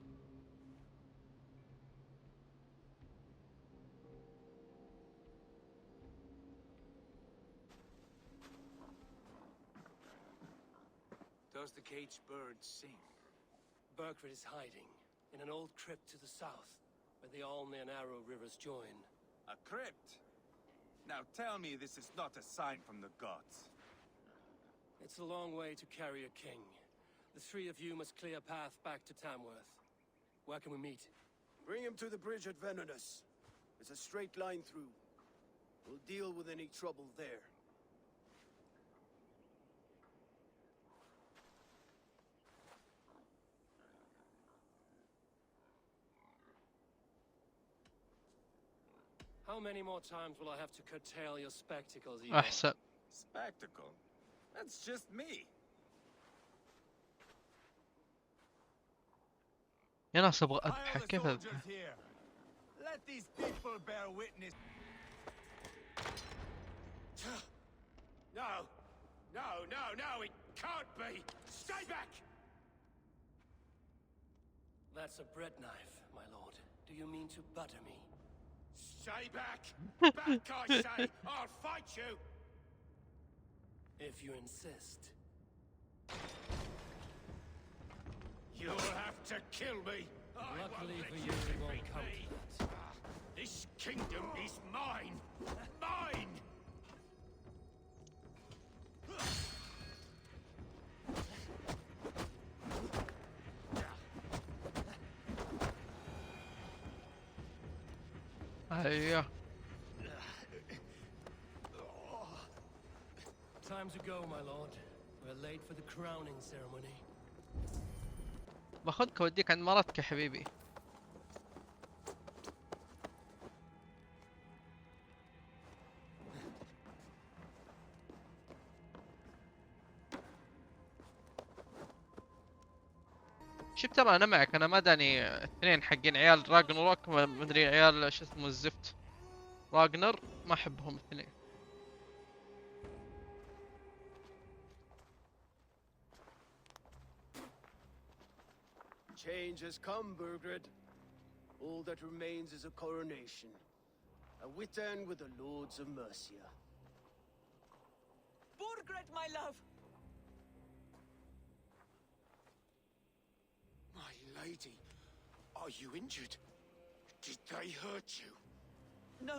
Speaker 11: Does the caged bird sing?
Speaker 3: Burgred is hiding in an old crypt to the south, where the Alne and Arrow rivers join.
Speaker 5: A crypt? Now tell me this is not a sign from the gods.
Speaker 3: It's a long way to carry a king. The three of you must clear a path back to Tamworth. Where can we meet?
Speaker 7: Bring him to the bridge at Venonus. It's a straight line through. We'll deal with any trouble there.
Speaker 3: How many more times will I have to curtail your spectacles, Evo?
Speaker 1: احسن.
Speaker 5: Spectacle? That's just me.
Speaker 1: يا ناس ابغى
Speaker 4: Fire
Speaker 1: اذبحه
Speaker 4: the
Speaker 1: كيف
Speaker 4: soldiers
Speaker 1: اذبحه؟
Speaker 4: here. Let these people bear witness.
Speaker 7: No! No! It can't be! Stay back!
Speaker 3: That's a bread knife, my lord. Do you mean to butter me?
Speaker 7: Stay back! Back, I say! I'll fight you!
Speaker 3: If you insist.
Speaker 7: You'll have to kill me!
Speaker 3: Luckily for you, it won't come to that.
Speaker 7: This kingdom is mine! Mine!
Speaker 1: ايوه.
Speaker 3: Time to go, my lord. We're late for the crowning ceremony.
Speaker 1: باخذك اوديك عند مرتك يا حبيبي. شوف ترى انا معك، انا ما داني اثنين حقين عيال راقنروك مدري عيال شو اسمه الزفت راقنر، ما احبهم اثنين.
Speaker 7: Change has come, Burgred. All that remains is a coronation. A wit end with the Lords of Mercia.
Speaker 12: Burgred, my love!
Speaker 7: My lady, are you injured? Did they hurt you?
Speaker 12: No.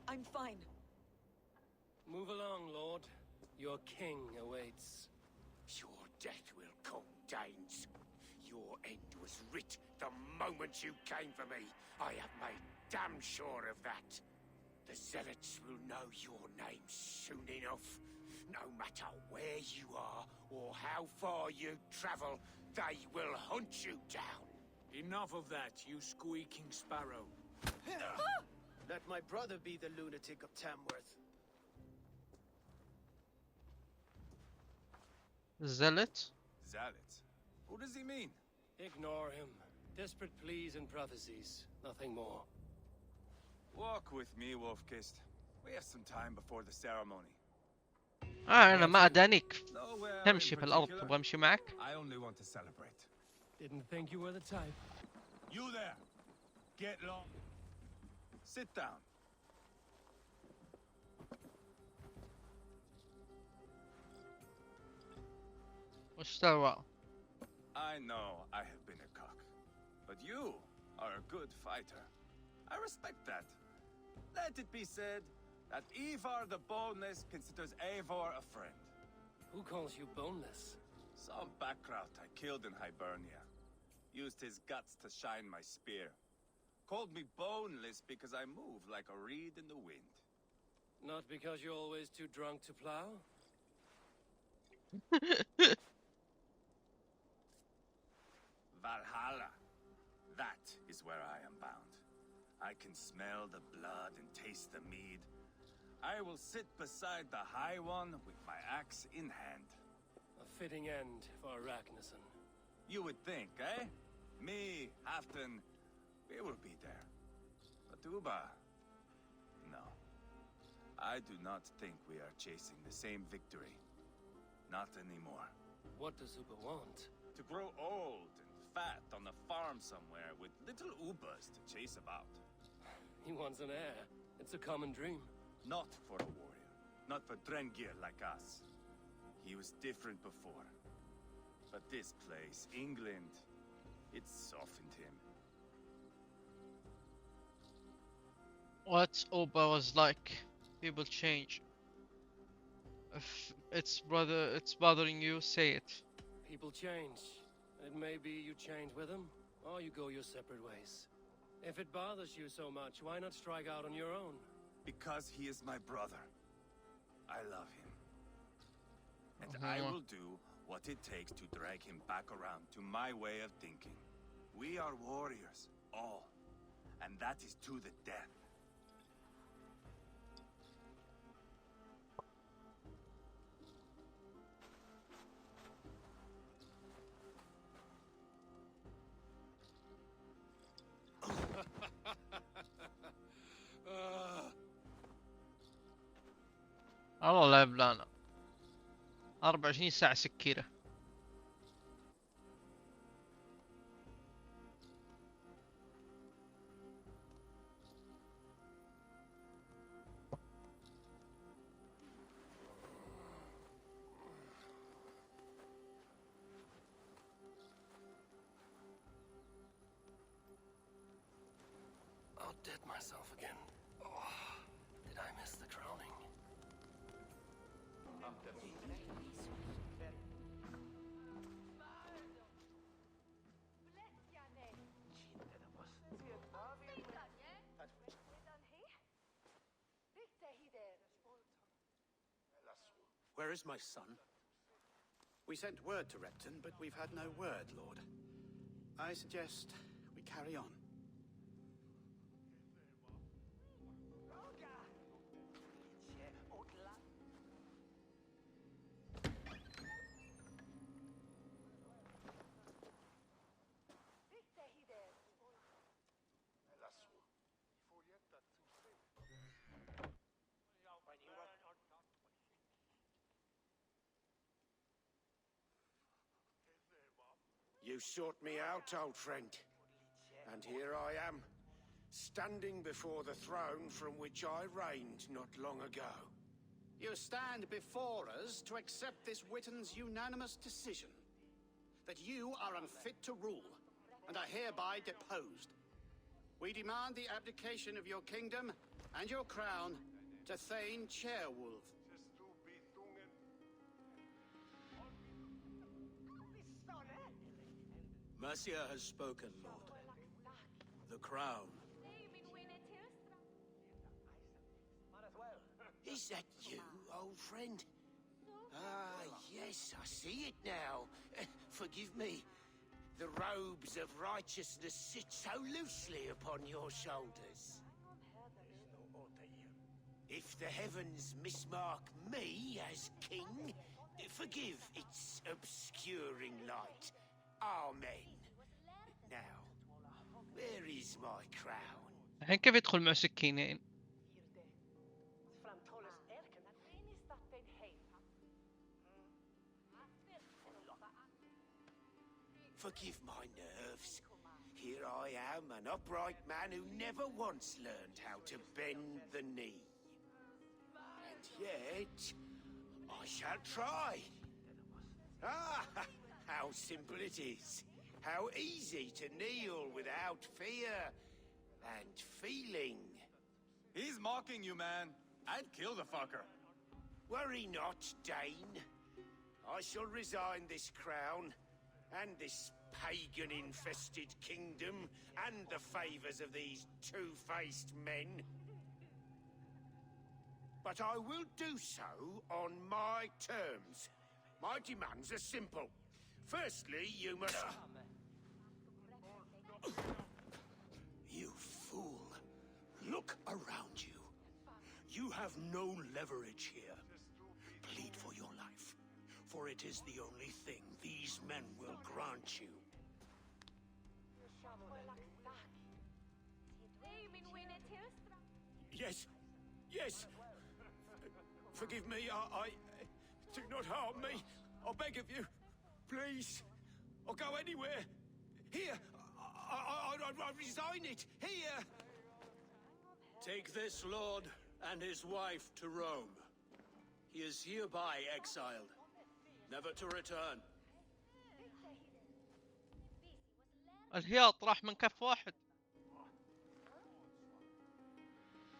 Speaker 12: I'm fine.
Speaker 3: Move along, lord. Your king awaits.
Speaker 7: Your death will come, Danes. Your end was writ the moment you came for me. I have made damn sure of that. The zealots will know your name soon enough. No matter where you are or how far you travel, they will hunt you down.
Speaker 11: Enough of that, you squeaking sparrow.
Speaker 7: Let my brother be the lunatic of Tamworth.
Speaker 1: زلت.
Speaker 5: Zealot? Who does he mean?
Speaker 3: Ignore him. Desperate pleas and prophecies. Nothing more.
Speaker 5: Walk with me, Wolfkist. We have some time before the ceremony.
Speaker 1: انا ما ادانيك
Speaker 5: Nowhere
Speaker 1: تمشي
Speaker 5: in
Speaker 1: في الارض،
Speaker 5: particular.
Speaker 1: تبغى امشي معك؟
Speaker 5: I only want to celebrate.
Speaker 3: Didn't think you were the type.
Speaker 4: You there. Get long.
Speaker 5: Sit down.
Speaker 1: وش سوى؟
Speaker 5: I know I have been a cock, but you are a good fighter. I respect that. Let it be said that Ivar the Boneless considers Eivor a friend.
Speaker 3: Who calls you boneless?
Speaker 5: Some backrout I killed in Hibernia. Used his guts to shine my spear. Called me boneless because I move like a reed in the wind.
Speaker 3: Not because you're always too drunk to plow?
Speaker 5: Valhalla. That is where I am bound. I can smell the blood and taste the mead. I will sit beside the High One with my axe in hand.
Speaker 3: A fitting end for Ragnarsson.
Speaker 5: You would think, eh? Me, Halfton, we will be there. But Uba, no. I do not think we are chasing the same victory. Not anymore.
Speaker 3: What does Uba want?
Speaker 5: To grow old and fat on a farm somewhere with little Ubas to chase about.
Speaker 3: He wants an heir. It's a common dream.
Speaker 5: Not for a warrior. Not for Drengir like us. He was different before. But this place, England, it softened him.
Speaker 1: What Oba was like. People change. If it's bothering you, say it.
Speaker 3: People change. And maybe you change with them, or you go your separate ways. If it bothers you so much, why not strike out on your own?
Speaker 5: Because he is my brother. I love him. And I will do what it takes to drag him back around to my way of thinking. We are warriors, all. And that is to the death.
Speaker 1: والله لا بلانا 24 ساعة سكيرة.
Speaker 3: I'll dead myself again. Oh, did I miss the crowning?
Speaker 9: Where is my son? We sent word to Repton, but we've had no word, Lord. I suggest we carry on.
Speaker 7: You sought me out, old friend. And here I am, standing before the throne from which I reigned not long ago.
Speaker 9: You stand before us to accept this Witten's unanimous decision. That you are unfit to rule, and are hereby deposed. We demand the abdication of your kingdom and your crown to Thane Chairwolf. Mercia has spoken, Lord. The crown.
Speaker 7: Is that you, old friend? Ah, yes, I see it now. Forgive me. The robes of righteousness sit so loosely upon your shoulders. If the heavens mismark me as king, forgive its obscuring light. Amen. Now, where is my crown?
Speaker 1: الحين كيف يدخل مع سكينين؟
Speaker 7: Forgive my nerves. Here I am, an upright man who never once learned how to bend the knee. And yet, I shall try. Ah, how simple it is. How easy to kneel without fear and feeling.
Speaker 5: He's mocking you, man. I'd kill the fucker.
Speaker 7: Worry not, Dane. I shall resign this crown and this pagan-infested kingdom and the favors of these two-faced men. But I will do so on my terms. My demands are simple. Firstly, you must...
Speaker 9: You fool. Look around you. You have no leverage here. Plead for your life, for it is the only thing these men will grant you.
Speaker 7: Yes, yes. Forgive me, I do not harm me. I beg of you. Please. I'll go anywhere. Here. I resign it. Here.
Speaker 9: Take this lord and his wife to Rome. He is hereby exiled, never to return.
Speaker 1: الهياط راح من كف واحد.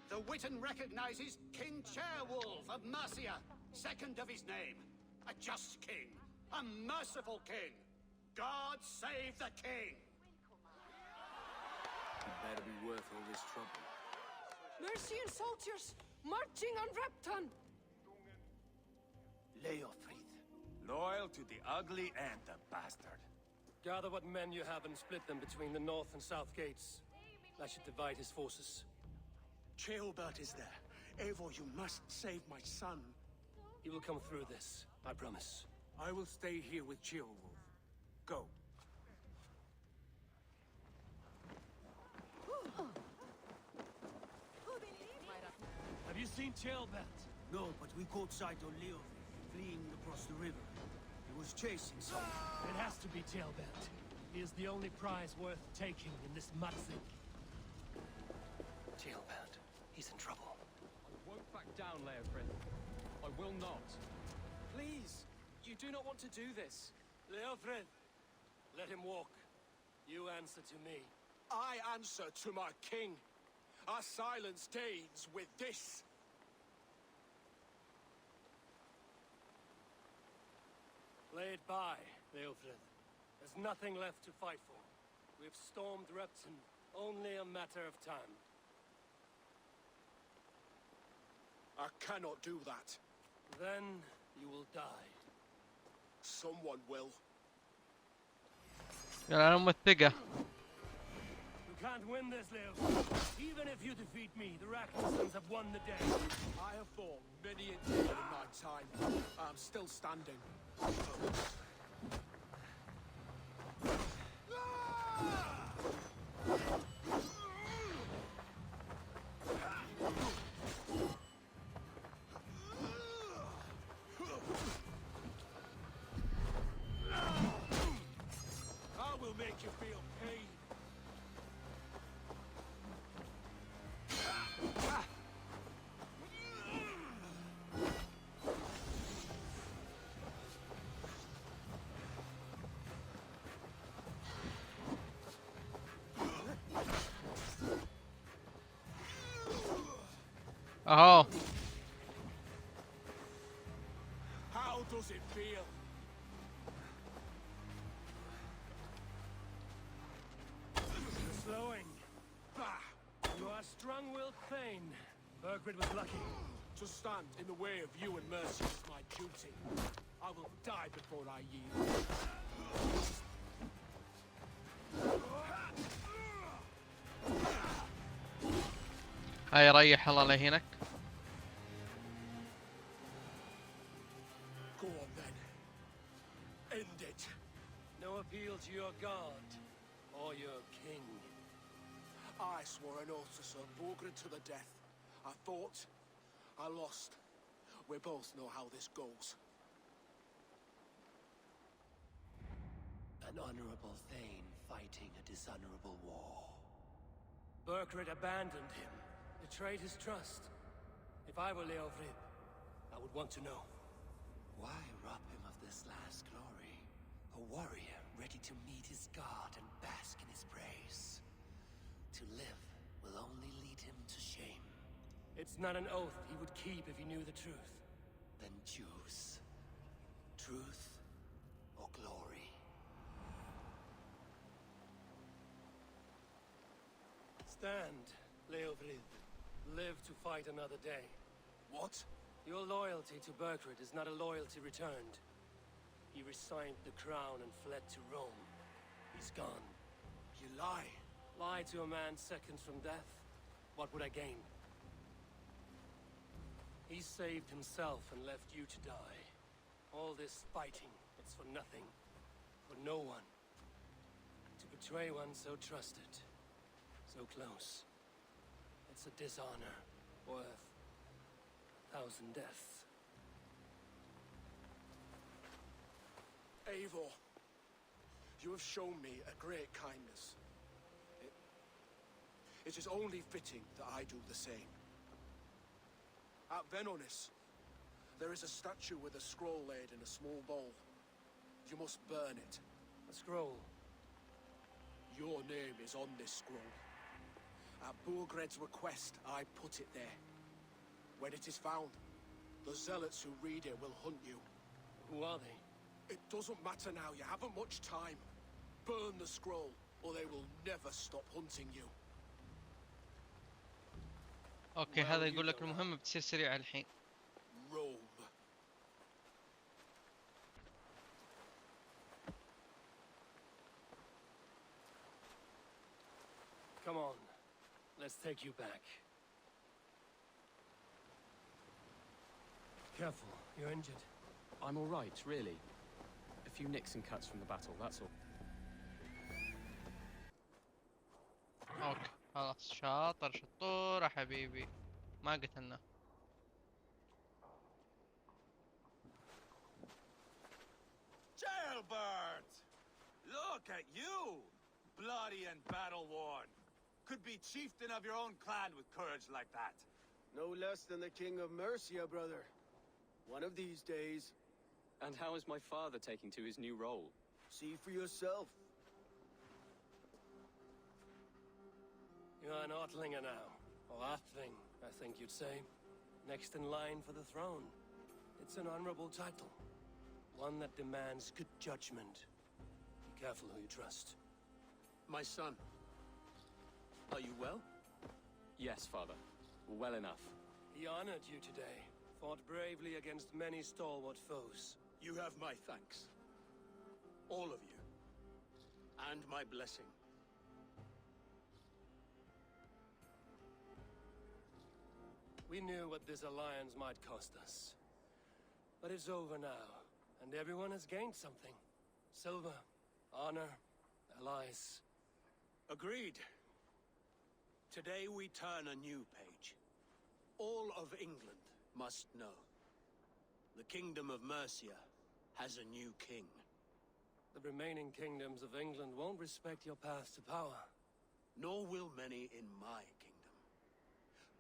Speaker 13: The Witan recognizes King Chairwolf of Mercia, second of his name. A just king. A merciful king. God save the king!
Speaker 9: It better be worth all this trouble.
Speaker 6: Mercian soldiers marching on Repton!
Speaker 7: Leofrid.
Speaker 5: Loyal to the ugly and the bastard.
Speaker 3: Gather what men you have and split them between the north and south gates. That should divide his forces.
Speaker 7: Chilbert is there. Eivor, you must save my son.
Speaker 3: He will come through this, I promise. I will stay here with Ceolwulf. Go. Have you seen Ceolbert?
Speaker 7: No, but we caught sight of Leofrid fleeing across the river. He was chasing someone.
Speaker 3: It has to be Ceolbert. He is the only prize worth taking in this mudsink. Ceolbert, he's in trouble.
Speaker 10: I won't back down, Leofrid. I will not. Please, you do not want to do this.
Speaker 3: Leofrid, let him walk. You answer to me.
Speaker 7: I answer to my king. Our silence Danes with this.
Speaker 3: Lay it by, Leofrid. There's nothing left to fight for. We've stormed Repton. Only a matter of time.
Speaker 7: I cannot do that.
Speaker 3: Then you will die.
Speaker 7: Someone will.
Speaker 1: أنا موثقة.
Speaker 3: You can't win this, Leofrid. Even if you defeat me, the Ragnarssons have won the day.
Speaker 7: I have fought many a day in my time. I'm still standing.
Speaker 3: I will make you feel pain.
Speaker 1: أهو.
Speaker 7: How does it feel?
Speaker 3: You're slowing. Bah! You are strong-willed Thane. Burgred was lucky.
Speaker 7: To stand in the way of you and Mercy is my duty. I will die before I yield.
Speaker 1: هاي ريح الله لهينك.
Speaker 7: Go on then. End it.
Speaker 3: No appeal to your god or your king.
Speaker 7: I swore an oath to serve Burgred to the death. I fought. I lost. We both know how this goes.
Speaker 9: An honorable Thane fighting a dishonorable war.
Speaker 3: Burgred abandoned him, betrayed his trust. If I were Leofrid, I would want to know.
Speaker 9: Why rob him of this last glory? A warrior ready to meet his god and bask in his praise. To live will only lead him to shame.
Speaker 3: It's not an oath he would keep if he knew the truth.
Speaker 9: Then choose. Truth or glory.
Speaker 3: Stand, Leofrid. Live to fight another day.
Speaker 7: What?
Speaker 3: Your loyalty to Burgred is not a loyalty returned. He resigned the crown and fled to Rome. He's gone.
Speaker 7: You lie.
Speaker 3: Lie to a man seconds from death? What would I gain? He saved himself and left you to die. All this fighting, it's for nothing. For no one. To betray one so trusted. So close. It's a dishonor. worth 1,000 deaths.
Speaker 7: Eivor, you have shown me a great kindness. It is only fitting that I do the same. At Venonis, there is a statue with a scroll laid in a small bowl. You must burn it.
Speaker 3: A scroll.
Speaker 7: Your name is on this scroll. At Burgred's request, I put it there. When it is found, the zealots who read it will hunt you.
Speaker 3: Who are they?
Speaker 7: It doesn't matter now, you haven't much time. Burn the scroll, or they will never stop hunting you.
Speaker 1: اوكي هذا يقول لك المهمة بتصير سريعة الحين.
Speaker 7: Rome.
Speaker 3: Come on. Let's take you back. Careful, you're injured.
Speaker 10: I'm all right, really. A few nicks and cuts from the battle, that's all.
Speaker 1: اوكي خلاص شاطر شطورة حبيبي ما قتلنا.
Speaker 4: Jailbird! Look at you! Bloody and battle-worn. Could be chieftain of your own clan with courage like that.
Speaker 7: No less than the King of Mercia, brother. One of these days.
Speaker 10: And how is my father taking to his new role?
Speaker 7: See for yourself.
Speaker 3: You're an Outlinger now. Or Earthling, I think you'd say. Next in line for the throne. It's an honorable title. One that demands good judgment. Be careful who you trust.
Speaker 9: My son. Are you well?
Speaker 10: Yes, father. Well enough.
Speaker 3: He honored you today. Fought bravely against many stalwart foes.
Speaker 9: You have my thanks. All of you. And my blessing.
Speaker 3: We knew what this alliance might cost us. But it's over now, and everyone has gained something. Silver, honor, allies.
Speaker 9: Agreed. Today we turn a new page. All of England must know. The Kingdom of Mercia has a new king.
Speaker 3: The remaining kingdoms of England won't respect your path to power.
Speaker 9: Nor will many in my kingdom.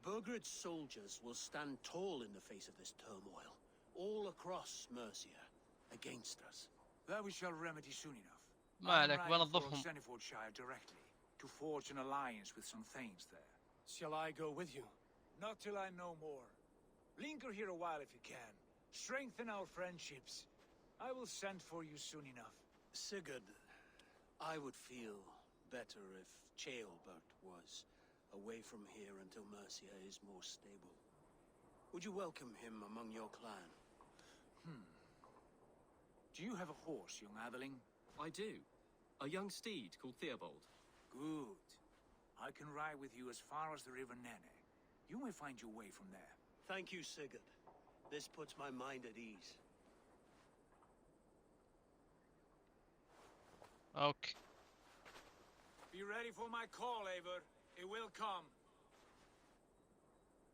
Speaker 9: Burgred's soldiers will stand tall in the face of this turmoil, all across Mercia, against us.
Speaker 11: That we shall remedy soon enough.
Speaker 1: ما عليك بنظفهم.
Speaker 11: Shire directly, to forge an alliance with some thanes there.
Speaker 3: Shall I go with you?
Speaker 11: Not till I know more. Linger here a while if you can. Strengthen our friendships. I will send for you soon enough.
Speaker 9: Sigurd, I would feel better if Ceolbert was away from here until Mercia is more stable. Would you welcome him among your clan?
Speaker 11: Do you have a horse, young Atheling?
Speaker 10: I do. A young steed called Theobald.
Speaker 11: Good. I can ride with you as far as the River Nene. You may find your way from there.
Speaker 9: Thank you, Sigurd. This puts my mind at ease.
Speaker 1: اوكي.
Speaker 11: Be ready for my call, Eivor. It will come.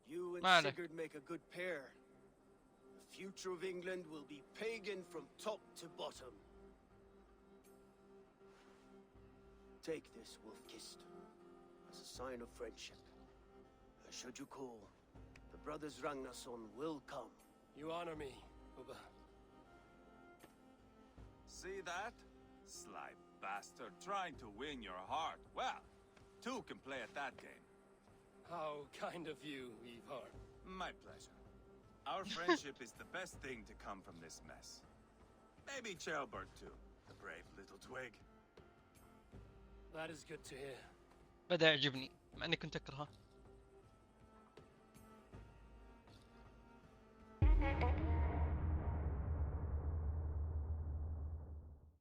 Speaker 7: You and
Speaker 1: Malik.
Speaker 7: Sigurd make a good pair. The future of England will be pagan from top to bottom. Take this, Wolf-Kissed, as a sign of friendship. Should you call, the brothers Ragnarsson will come.
Speaker 3: You honor me, Ubba.
Speaker 5: See that? Sly bastard trying to win your heart. Well, two can play at that game.
Speaker 3: How kind of you, Ivar.
Speaker 5: My pleasure. Our friendship is the best thing to come from this mess. Maybe Ceolbert too, the brave little twig.
Speaker 3: That is good to hear.
Speaker 1: بدأ يعجبني مع اني كنت اكرهه.